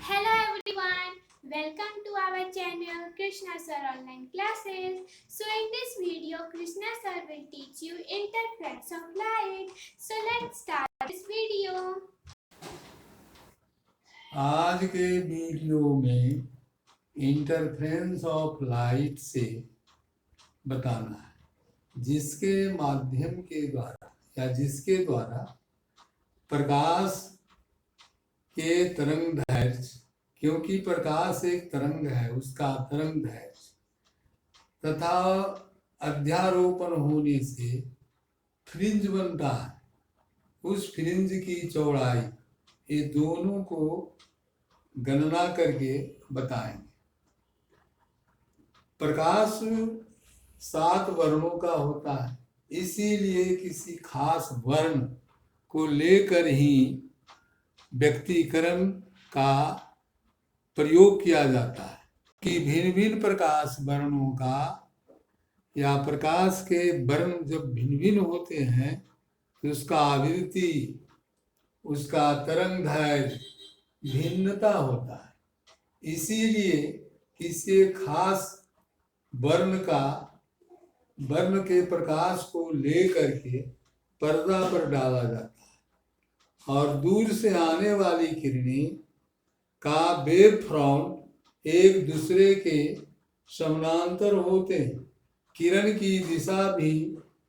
Hello everyone, welcome to our channel Krishna Sir Online Classes. So in this video, Krishna Sir will teach you interference of light. So let's start this video. आज के video में interference of light से बताना है, जिसके माध्यम के द्वारा या जिसके द्वारा प्रकाश के तरंग दैर्घ्य, क्योंकि प्रकाश एक तरंग है, उसका तरंग दैर्घ्य तथा अध्यारोपण होने से फ्रिंज बनता है, उस फ्रिंज की चौड़ाई, ये दोनों को गणना करके बताएंगे। प्रकाश 7 वर्णों का होता है, इसीलिए किसी खास वर्ण को लेकर ही व्यक्तिकरण का प्रयोग किया जाता है कि भिन्न भिन्न प्रकाश वर्णों का या प्रकाश के वर्ण जब भिन्न भिन्न होते हैं तो उसका आवृत्ति, उसका तरंग दैर्घ्य भिन्नता होता है। इसीलिए किसी खास वर्ण के प्रकाश को लेकर के पर्दा पर डाला जाता है और दूर से आने वाली किरणें का वेव फ्रंट एक दूसरे के समानांतर होते हैं। किरण की दिशा भी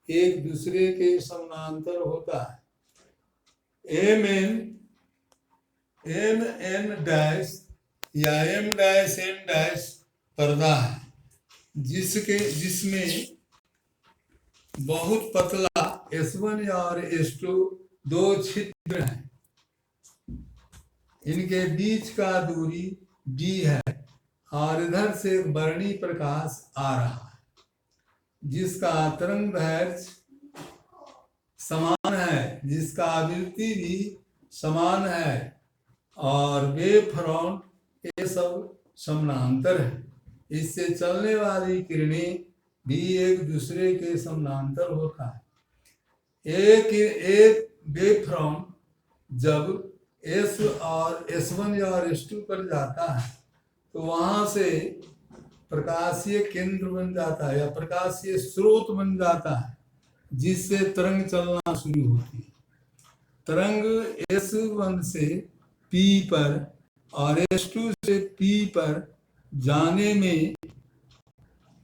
एक दूसरे के समानांतर होता है। एम एन डैश या एम डैश एन डैश पर्दा है, जिसमें बहुत पतला S1 और S2 दो छिद्र हैं। इनके बीच का दूरी D है और इधर से वर्णी प्रकाश आ रहा है, जिसका तरंग दैर्घ्य समान है, जिसका आवृत्ति भी समान है और वेव फ्रंट ये सब समानांतर है। इससे चलने वाली किरणें भी एक दूसरे के समानांतर होता है। एक वेव फ्रंट जब S और S1 और S2 पर जाता है तो वहां से प्रकाशीय केंद्र बन जाता है या प्रकाशीय स्रोत बन जाता है, जिससे तरंग चलना शुरू होती है। तरंग S1 से P पर और S2 से P पर जाने में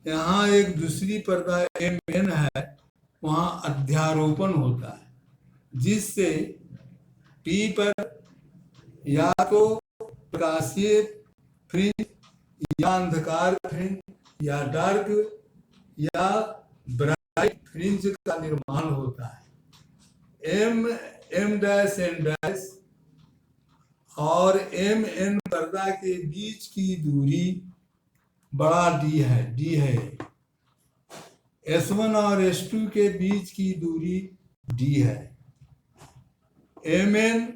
यहाँ एक दूसरी पर्दा MN है, वहाँ अध्यारोपण होता है, जिससे P पर या तो प्रकाशीय फ्रिंज या अंधकार फ्रिंज या डार्क या ब्राइट फ्रिंज का निर्माण होता है। एम डैश एन डैश और एम एन पर्दा के बीच की दूरी बड़ा D है। S1 और S2 के बीच की दूरी D है। एम एन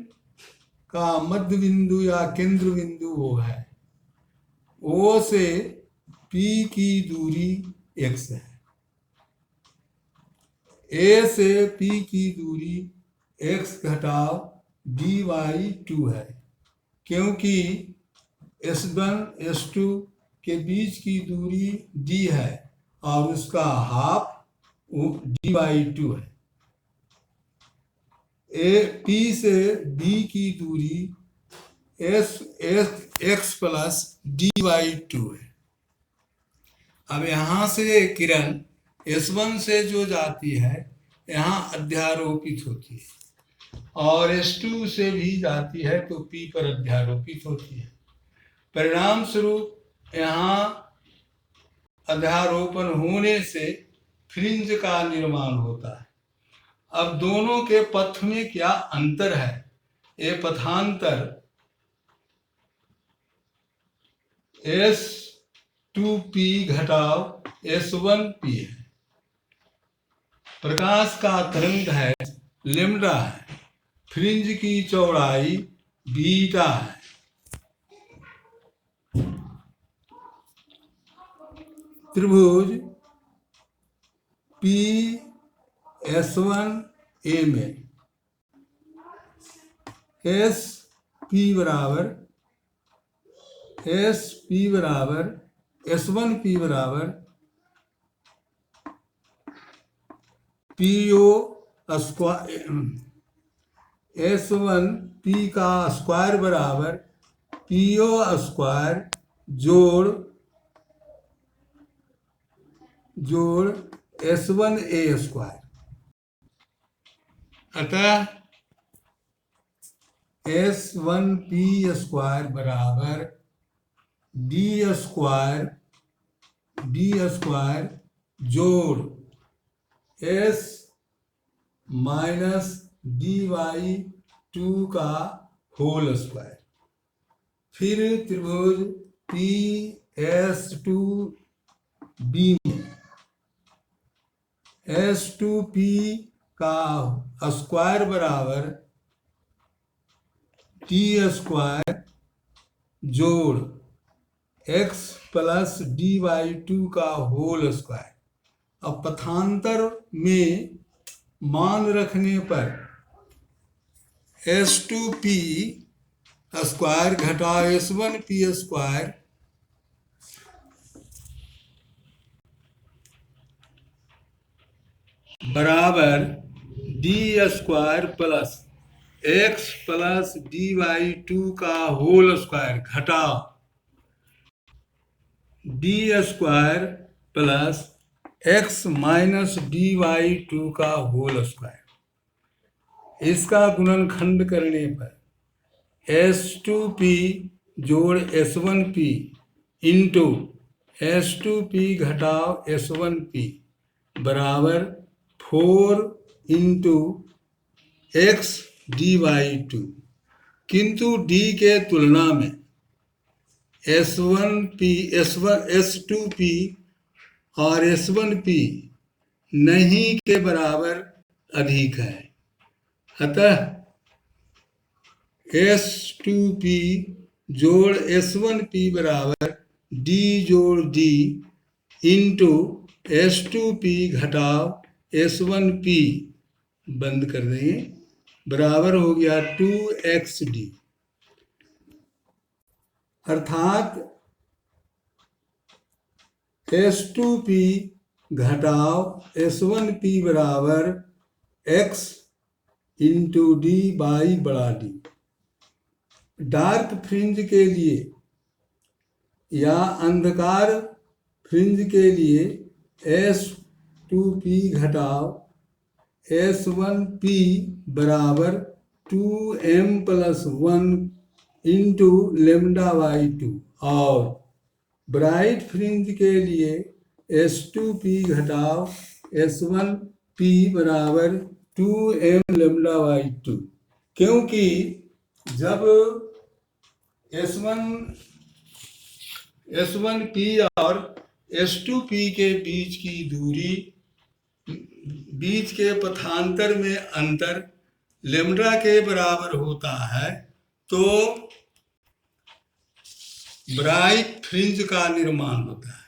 का मध्य बिंदु या केंद्र बिंदु वो है। O से P की दूरी x है। A से P की दूरी x घटाव dy2 है, क्योंकि S1 S2 के बीच की दूरी D है और उसका हाफ dy2 है। P से B की दूरी x प्लस dy2 है। अब यहाँ से किरण S1 से जो जाती है यहाँ अध्यारोपित होती है और S2 से भी जाती है तो P पर अध्यारोपित होती है। परिणाम स्वरूप यहाँ अध्यारोपण होने से फ्रिंज का निर्माण होता है। अब दोनों के पथ में क्या अंतर है? ये पथांतर S2P घटाव S1P है। प्रकाश का तरंग है लैम्ब्डा है, फ्रिंज की चौड़ाई बीटा है। त्रिभुज P S1 M S P बराबर एस पी बराबर S1P बराबर PO स्क्वायर S1P का स्क्वायर बराबर PO स्क्वायर जोड़ S1A स्क्वायर। अतः S1P स्क्वायर बराबर डी स्क्वायर जोड़ S माइनस dy2 का होल स्क्वायर। फिर त्रिभुज PS2B में S2P का स्क्वायर बराबर T स्क्वायर जोड़ x प्लस dy2 का होल स्क्वायर। अब पथांतर में मान रखने पर S2P स्क्वायर घटा S1P स्क्वायर बराबर D square plus x plus dy2 का होल स्क्वायर घटा D square plus x minus dy2 का होल स्क्वायर। इसका गुणनखंड करने पर S2P जोड़ S1P इंटू S2P घटाओ S1P बराबर 4 इंटू x dy2। किंतु d के तुलना में S2P और S1P नहीं के बराबर अधिक है। अतः S2P जोड़ S1P बराबर d जोड़ d इंटू S2P घटाओ S1P बंद कर देंगे बराबर हो गया 2xd। अर्थात S2P घटाओ S1P बराबर x इंटू डी बाई बड़ा डी। डार्क फ्रिंज के लिए या अंधकार फ्रिंज के लिए S2P घटाओ S1P बराबर 2m प्लस 1 इंटू λ/2 और ब्राइट फ्रिंज के लिए S2P घटाओ S1P बराबर 2m λ/2। क्योंकि जब S1P और S2P के बीच के पथांतर में अंतर लैम्ब्डा के बराबर होता है तो ब्राइट फ्रिंज का निर्माण होता है।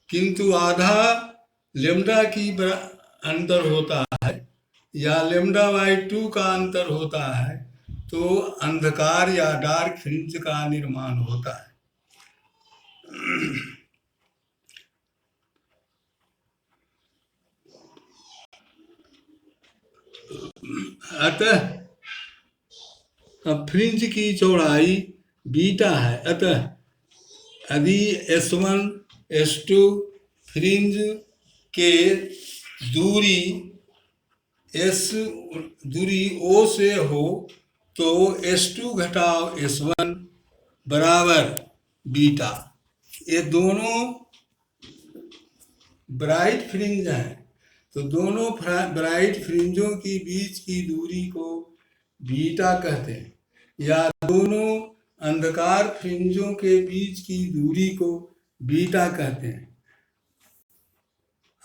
किंतु आधा लैम्ब्डा की अंतर होता है या λ/2 का अंतर होता है तो अंधकार या डार्क फ्रिंज का निर्माण होता है। अतः फ्रिंज की चौड़ाई बीटा है। अतः यदि S1 S2 फ्रिंज के दूरी O से हो तो S2 घटाओ S1 बराबर बीटा। ये दोनों ब्राइट फ्रिंज हैं तो दोनों ब्राइट फ्रिंजों की बीच की दूरी को बीटा कहते हैं या दोनों अंधकार फ्रिंजों के बीच की दूरी को बीटा कहते हैं।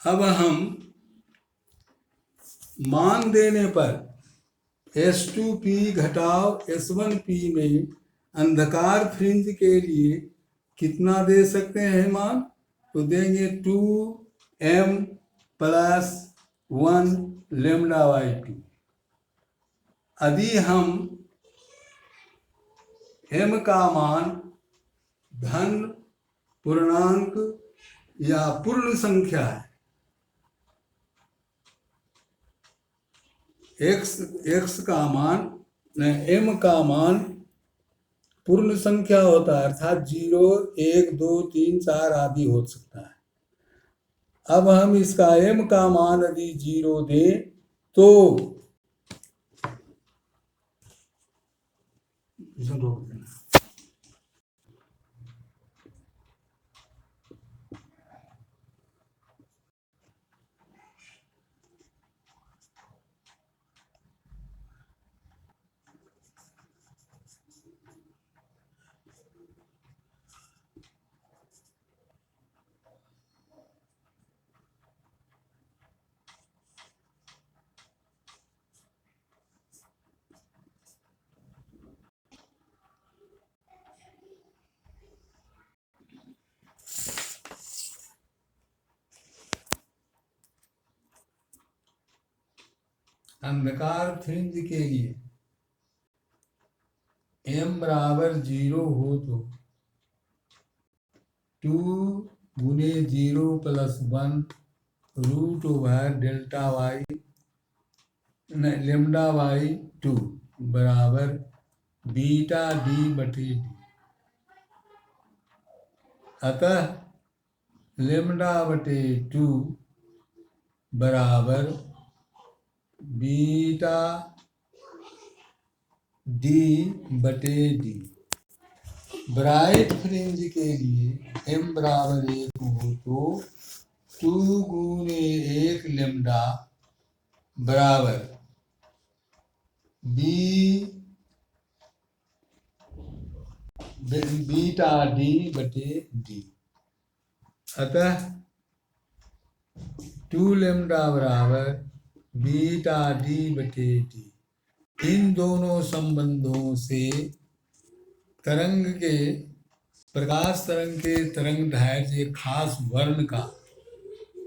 अब हम मान देने पर S2P घटाओ S1P में अंधकार फ्रिंज के लिए कितना दे सकते हैं मान? तो देंगे 2m प्लस 1 λ/2। यदि हम m का मान धन पूर्णांक या पूर्ण संख्या है, x का मान m का मान पूर्ण संख्या होता है, अर्थात 0, 1, 2, 3, 4 आदि हो सकता है। अब हम इसका m का मान यदि 0 दें तो रोक देना। अंधकार फ्रिंज के लिए m बराबर 0 हो तो 2 गुने 0 plus 1 root over delta Y lambda Y 2 बराबर बीटा डी बटे डी। अतः लेमडा बटे 2 बराबर बीटा डी बटे डी। ब्राइट फ्रिंज के लिए m बराबर 1 हो तो 2 गुने 1 लेमडा बराबर बीटा डी बटे डी। अतः 2 लेमडा बराबर बीटा डी बटे डी। इन दोनों संबंधों से तरंग के प्रकाश तरंग के तरंग दैर्घ्य एक खास वर्ण का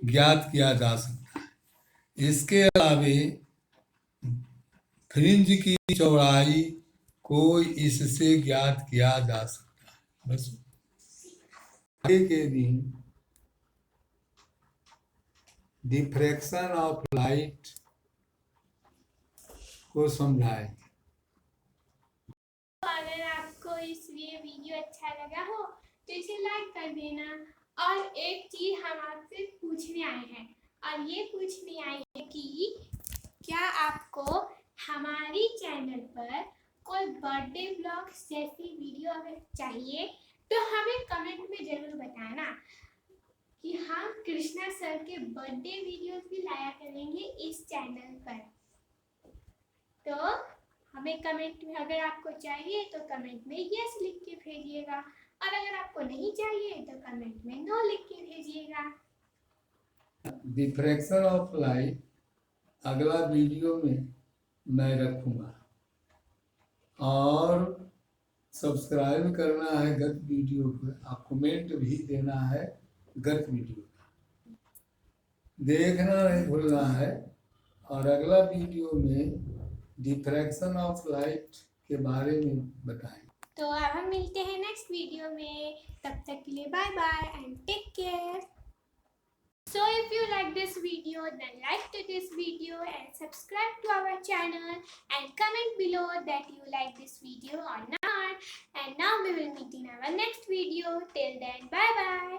ज्ञात किया जा सकता है। इसके अलावे फ्रिंज की चौड़ाई को इससे ज्ञात किया जा सकता है। बस आगे के दिन डिफ्रैक्शन ऑफ लाइट को समझाएंगे। अगर आपको ये वीडियो अच्छा लगा हो तो इसे लाइक कर देना। और एक चीज हम आपसे पूछने आए हैं, और ये पूछने आए हैं कि क्या आपको हमारी चैनल पर कोई बर्थडे ब्लॉग जैसी वीडियो अगर चाहिए तो हमें कमेंट में जरूर बताना कि हम कृष्णा सर के बर्थडे वीडियोस भी लाया करेंगे इस चैनल पर। तो हमें कमेंट में अगर आपको चाहिए तो कमेंट में यस लिख के भेजिएगा, और अगर आपको नहीं चाहिए तो कमेंट में नो लिख के भेजिएगा। डिफ्रैक्शन ऑफ लाइट अगला वीडियो में मैं रखूंगा, और सब्सक्राइब करना है गत वीडियो पर, आप कमेंट भी देना है गत वीडियो का, देखना नहीं भूलना है। और अगला वीडियो में डिफ्रैक्शन ऑफ लाइट के बारे में बताएं। तो अब हम मिलते हैं नेक्स्ट वीडियो में, तब तक के लिए bye bye and take care. So if you like this video, then like to this video and subscribe to our channel and comment below that you like this video or not. And now we will meet in our next video. Till then, bye bye.